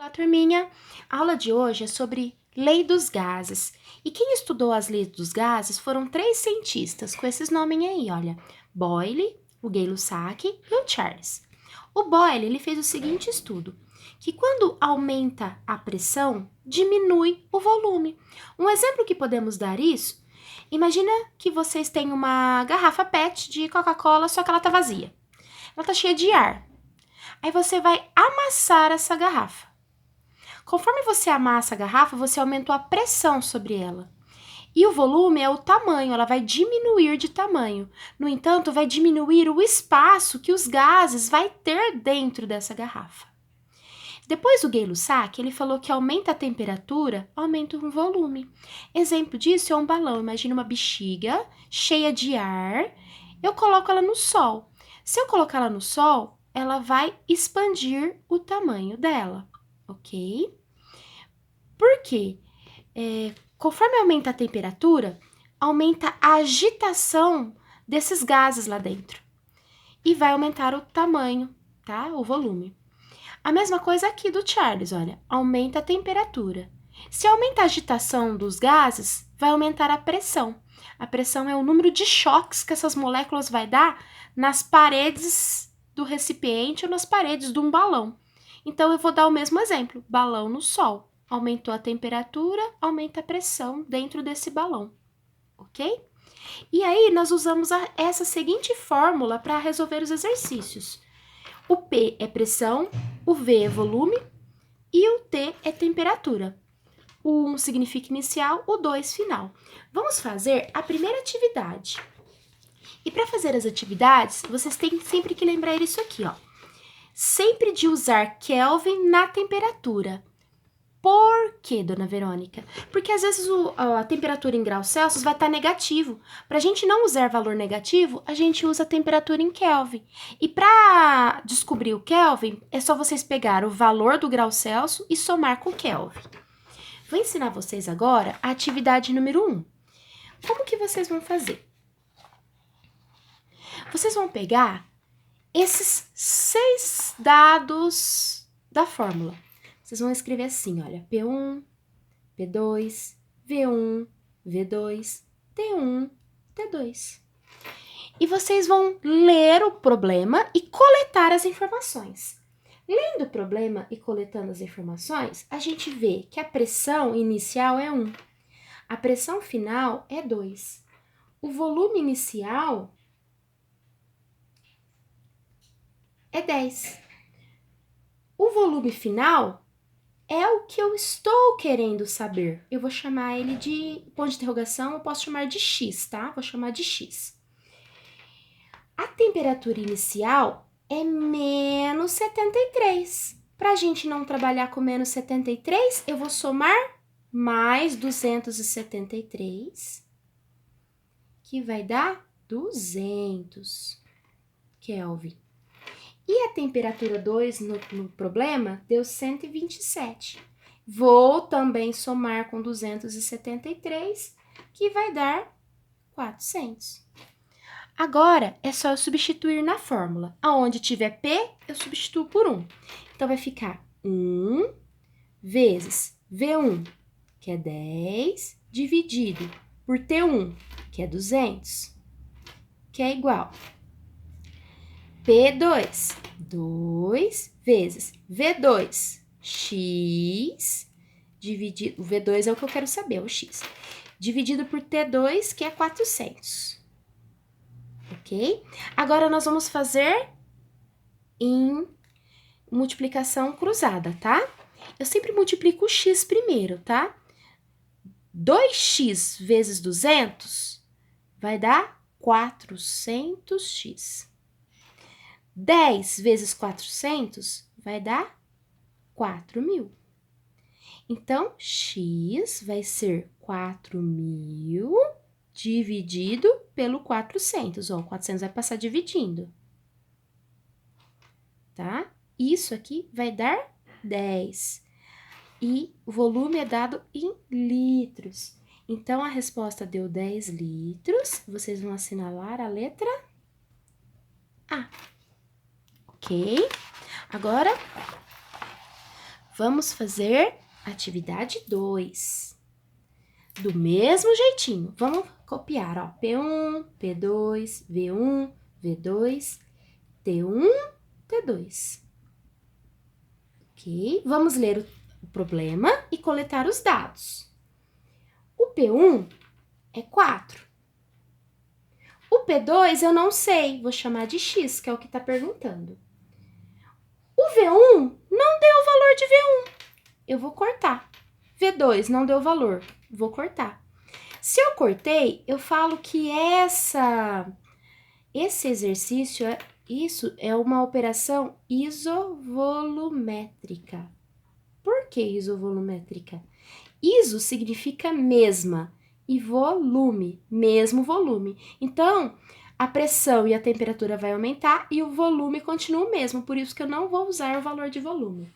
Olá, turminha! A aula de hoje é sobre lei dos gases. E quem estudou as leis dos gases foram 3 cientistas com esses nomes aí, olha. Boyle, o Gay-Lussac e o Charles. O Boyle, ele fez o seguinte estudo, que quando aumenta a pressão, diminui o volume. Um exemplo que podemos dar isso, imagina que vocês têm uma garrafa PET de Coca-Cola, só que ela tá vazia. Ela tá cheia de ar. Aí você vai amassar essa garrafa. Conforme você amassa a garrafa, você aumentou a pressão sobre ela. E o volume é o tamanho, ela vai diminuir de tamanho. No entanto, vai diminuir o espaço que os gases vai ter dentro dessa garrafa. Depois o Gay-Lussac, ele falou que aumenta a temperatura, aumenta o volume. Exemplo disso é um balão. Imagina uma bexiga cheia de ar, eu coloco ela no sol. Se eu colocar ela no sol, ela vai expandir o tamanho dela, ok? Por quê? Conforme aumenta a temperatura, aumenta a agitação desses gases lá dentro. E vai aumentar o tamanho, tá? O volume. A mesma coisa aqui do Charles, olha. Aumenta a temperatura. Se aumenta a agitação dos gases, vai aumentar a pressão. A pressão é o número de choques que essas moléculas vai dar nas paredes do recipiente ou nas paredes de um balão. Então, eu vou dar o mesmo exemplo. Balão no sol. Aumentou a temperatura, aumenta a pressão dentro desse balão, ok? E aí, nós usamos essa seguinte fórmula para resolver os exercícios. O P é pressão, o V é volume e o T é temperatura. O 1 significa inicial, o 2 final. Vamos fazer a primeira atividade. E para fazer as atividades, vocês têm sempre que lembrar isso aqui, ó. Sempre de usar Kelvin na temperatura. Por quê, dona Verônica? Porque às vezes a temperatura em graus Celsius vai estar negativo. Para a gente não usar valor negativo, a gente usa a temperatura em Kelvin. E para descobrir o Kelvin, é só vocês pegar o valor do grau Celsius e somar com Kelvin. Vou ensinar vocês agora a atividade número 1. Como que vocês vão fazer? Vocês vão pegar esses 6 dados da fórmula. Vocês vão escrever assim, olha, P1, P2, V1, V2, T1, T2. E vocês vão ler o problema e coletar as informações. Lendo o problema e coletando as informações, a gente vê que a pressão inicial é 1, a pressão final é 2, o volume inicial é 10. O volume final é o que eu estou querendo saber. Eu vou chamar ele de ponto de interrogação, eu posso chamar de X, tá? Vou chamar de X. A temperatura inicial é menos 73. Para a gente não trabalhar com menos 73, eu vou somar mais 273, que vai dar 200 Kelvin. E a temperatura 2 no problema deu 127. Vou também somar com 273, que vai dar 400. Agora, é só eu substituir na fórmula. Aonde tiver P, eu substituo por 1. Então, vai ficar 1 vezes V1, que é 10, dividido por T1, que é 200, que é igual P2, 2 vezes V2, X, dividido, o V2 é o que eu quero saber, o X, dividido por T2, que é 400, ok? Agora, nós vamos fazer em multiplicação cruzada, tá? Eu sempre multiplico o X primeiro, tá? 2x vezes 200 vai dar 400x. 10 vezes 400 vai dar 4.000. Então, x vai ser 4.000 dividido pelo 400. Ó, 400 vai passar dividindo, tá? Isso aqui vai dar 10. E o volume é dado em litros. Então, a resposta deu 10 litros. Vocês vão assinalar a letra A. Ok? Agora, Vamos fazer atividade 2. Do mesmo jeitinho. Vamos copiar, ó. P1, P2, V1, V2, T1, T2. Ok? Vamos ler o problema e coletar os dados. O P1 é 4. O P2 eu não sei, vou chamar de X, que é o que está perguntando. O V1 não deu o valor de V1, eu vou cortar. V2 não deu valor, vou cortar. Se eu cortei, eu falo que esse exercício, isso é uma operação isovolumétrica. Por que isovolumétrica? Iso significa mesma e volume, mesmo volume. Então, a pressão e a temperatura vai aumentar e o volume continua o mesmo, por isso que eu não vou usar o valor de volume.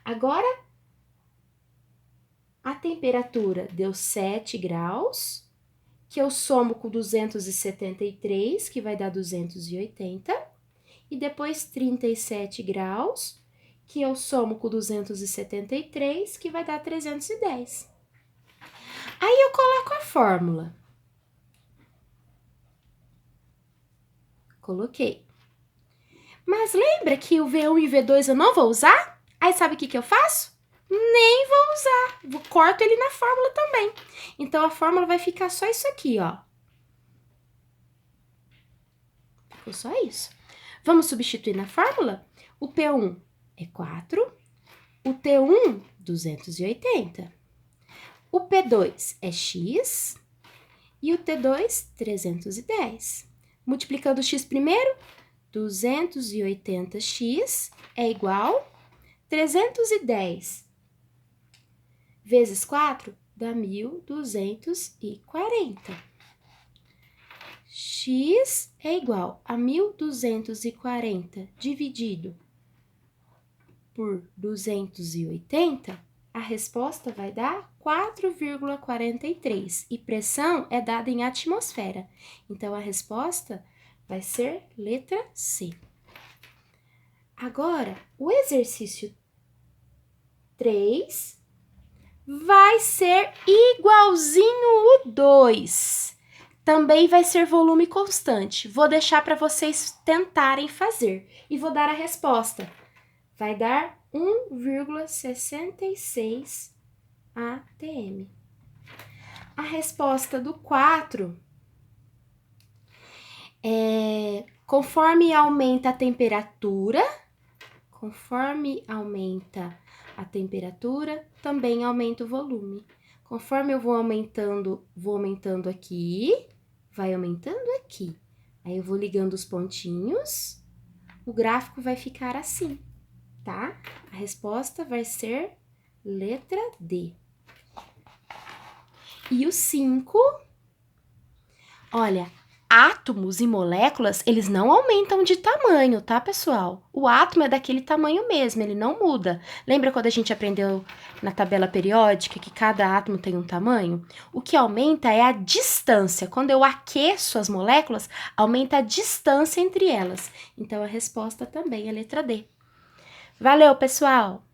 Agora, a temperatura deu 7 graus, que eu somo com 273, que vai dar 280, e depois 37 graus, que eu somo com 273, que vai dar 310. Aí eu coloco a fórmula. Coloquei. Mas lembra que o V1 e o V2 eu não vou usar? Aí sabe o que eu faço? Nem vou usar. Corto ele na fórmula também. Então, a fórmula vai ficar só isso aqui, ó. Ficou só isso. Vamos substituir na fórmula? O P1 é 4. O T1, 280. O P2 é X. E o T2, 310. Multiplicando o X primeiro, 280x é igual 310 vezes 4 dá 1.240. X é igual a 1.240 dividido por 280, a resposta vai dar 4,43. E pressão é dada em atmosfera. Então, a resposta vai ser letra C. Agora, o exercício 3 vai ser igualzinho o 2. Também vai ser volume constante. Vou deixar para vocês tentarem fazer. E vou dar a resposta. Vai dar 1,66 atm. A resposta do 4 é... Conforme aumenta a temperatura, também aumenta o volume. Conforme eu vou aumentando aqui, vai aumentando aqui. Aí eu vou ligando os pontinhos, o gráfico vai ficar assim, tá? A resposta vai ser letra D. E o 5, olha, átomos e moléculas, eles não aumentam de tamanho, tá, pessoal? O átomo é daquele tamanho mesmo, ele não muda. Lembra quando a gente aprendeu na tabela periódica que cada átomo tem um tamanho? O que aumenta é a distância. Quando eu aqueço as moléculas, aumenta a distância entre elas. Então, a resposta também é letra D. Valeu, pessoal!